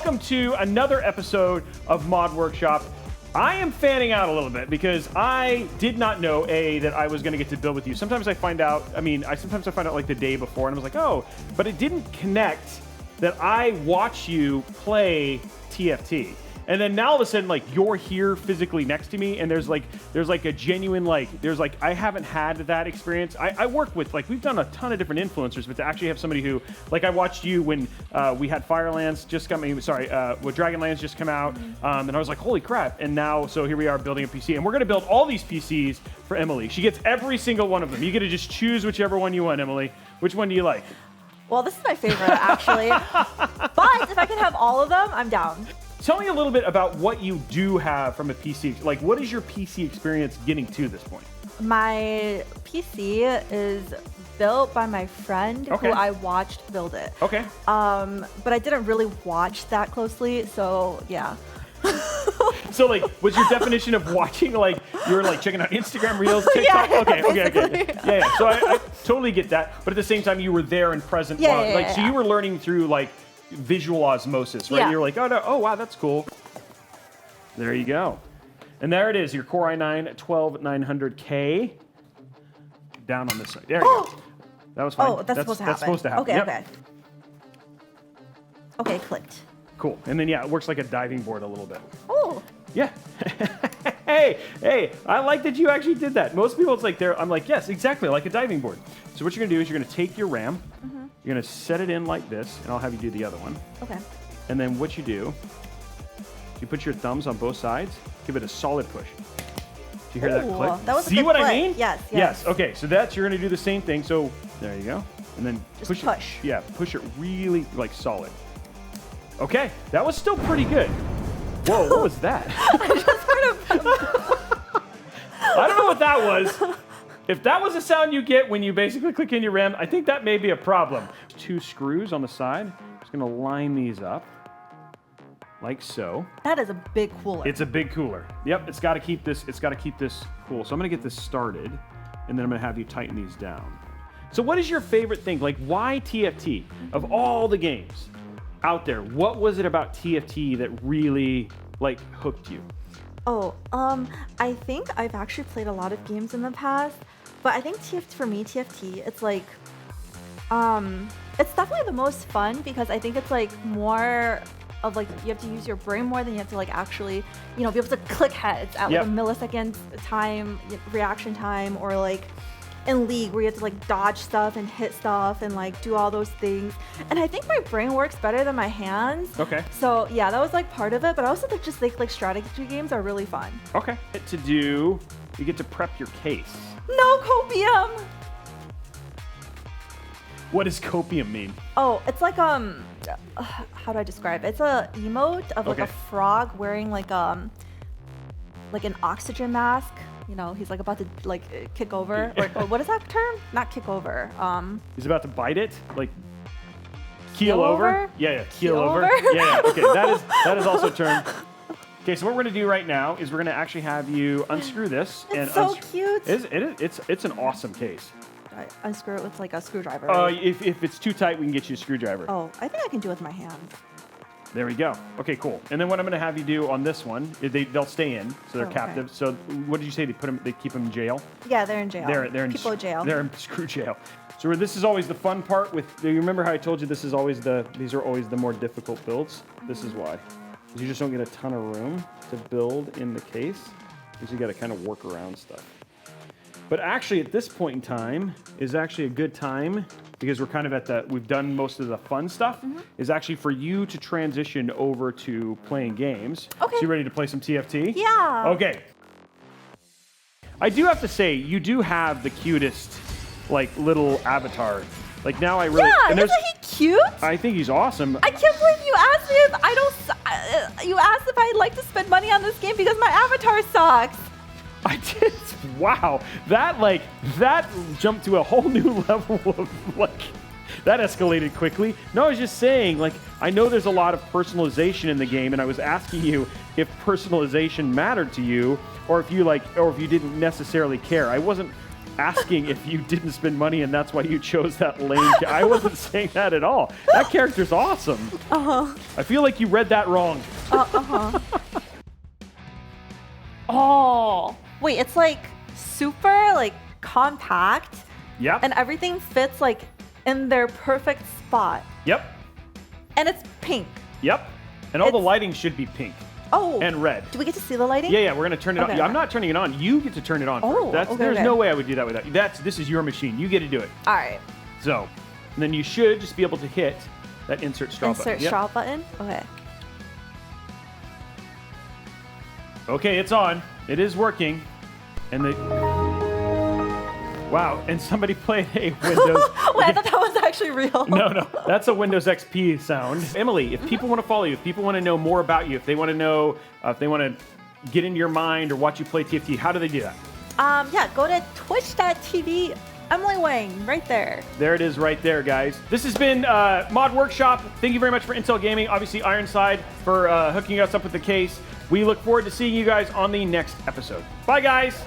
welcome to another episode of Mod Workshop. I am fanning out a little bit because I did not know, that I was going to get to build with you. Sometimes I find out, sometimes I find out like the day before, and I was like, oh, but it didn't connect that I watch you play TFT. And then now all of a sudden, like, you're here physically next to me, and there's like a genuine, I haven't had that experience. I work with, we've done a ton of different influencers, but to actually have somebody who, I watched you when we had Firelands just come, with Dragonlands just come out, and I was like, holy crap. And now, so here we are building a PC, and we're gonna build all these PCs for Emily. She gets every single one of them. You get to just choose whichever one you want, Emily. Which one do you like? Well, this is my favorite, actually. But if I can have all of them, I'm down. Tell me a little bit about what you do have from a PC. Like, what is your PC experience getting to this point? My PC is built by my friend who I watched build it. Okay. But I didn't really watch that closely, so yeah. So, was your definition of watching, you were, checking out Instagram Reels, TikTok? Yeah, okay. Yeah. So I totally get that. But at the same time, you were there and present. So you were learning through, visual osmosis, right? Yeah. You're like, oh wow, that's cool. There you go. And there it is, your Core i9-12900K. Down on this side. There you go. That was fine. Oh, that's supposed to happen. That's supposed to happen. Okay. Okay, clicked. Cool. And then, it works like a diving board a little bit. Oh. Yeah. hey, I like that you actually did that. Most people, I'm like, yes, exactly, like a diving board. So what you're going to do is you're going to take your RAM, you're going to set it in like this, and I'll have you do the other one. Okay. And then what you do, you put your thumbs on both sides, give it a solid push. Do you hear that click? That was See what I mean? Yes. Okay, so you're going to do the same thing. So there you go. And then push. Yeah, push it really solid. Okay, that was still pretty good. Whoa, what was that? I just heard I don't know what that was. If that was the sound you get when you basically click in your RAM, I think that may be a problem. 2 screws on the side. Just gonna line these up like so. That is a big cooler. It's a big cooler. Yep, it's got to keep this. It's got to keep this cool. So I'm gonna get this started, and then I'm gonna have you tighten these down. So what is your favorite thing? Why TFT? Of all the games out there, what was it about TFT that really hooked you? I think I've actually played a lot of games in the past, but I think TFT, it's it's definitely the most fun because I think it's more of you have to use your brain more than you have to actually, be able to click heads at a millisecond time, reaction time, or in League where you have to dodge stuff and hit stuff and do all those things. And I think my brain works better than my hands. Okay. So yeah, that was part of it, but I also think just strategy games are really fun. Okay. You get to prep your case. No copium! What does copium mean? Oh, it's how do I describe it? It's a emote of a frog wearing an oxygen mask. He's about to kick over. Or what is that term? Not kick over. He's about to bite it? Keel over? Yeah, keel over. Yeah, okay. That is also a term. Okay, so what we're gonna do right now is we're gonna actually have you unscrew this. It's so cute. It's an awesome case. I unscrew it with a screwdriver. Right? If it's too tight, we can get you a screwdriver. Oh, I think I can do it with my hands. There we go. Okay, cool. And then what I'm going to have you do on this one, they'll stay in, so they're captive. So what did you say? They keep them in jail? Yeah, they're in jail. They're in people jail. They're in screw jail. So this is always the fun part. Do you remember how I told you these are always the more difficult builds? This is why. Because you just don't get a ton of room to build in the case. Because you got to kind of work around stuff. But actually, at this point in time is actually a good time because we're kind of we've done most of the fun stuff, is actually for you to transition over to playing games. Okay. So you ready to play some TFT? Yeah. Okay. I do have to say, you do have the cutest, little avatar. Now I really... Yeah, isn't he cute? I think he's awesome. I can't believe you asked me if you asked if I'd like to spend money on this game because my avatar sucks. I did. Wow. That jumped to a whole new level of that escalated quickly. No, I was just saying, I know there's a lot of personalization in the game, and I was asking you if personalization mattered to you, or if you didn't necessarily care. I wasn't asking if you didn't spend money and that's why you chose that lame. I wasn't saying that at all. That character's awesome. I feel like you read that wrong. Oh, wait, it's like super like compact. Yep. And everything fits like in their perfect spot. Yep. And it's pink. Yep. And all the lighting should be pink. Oh. And red. Do we get to see the lighting? Yeah, we're gonna turn it on. Okay. Yeah, I'm not turning it on. You get to turn it on first. There's no way I would do that without you. This is your machine. You get to do it. All right. So, and then you should just be able to hit that insert straw button. Insert straw button? Okay. Okay, it's on. It is working. And wow, and somebody played a Windows. Wait, I thought that was actually real. No, that's a Windows XP sound. Emily, if people want to follow you, if people want to know more about you, if they want to know, if they want to get into your mind or watch you play TFT, how do they do that? Yeah, go to twitch.tv, Emilyywang, right there. There it is right there, guys. This has been Mod Workshop. Thank you very much for Intel Gaming. Obviously, IronSide for hooking us up with the case. We look forward to seeing you guys on the next episode. Bye, guys.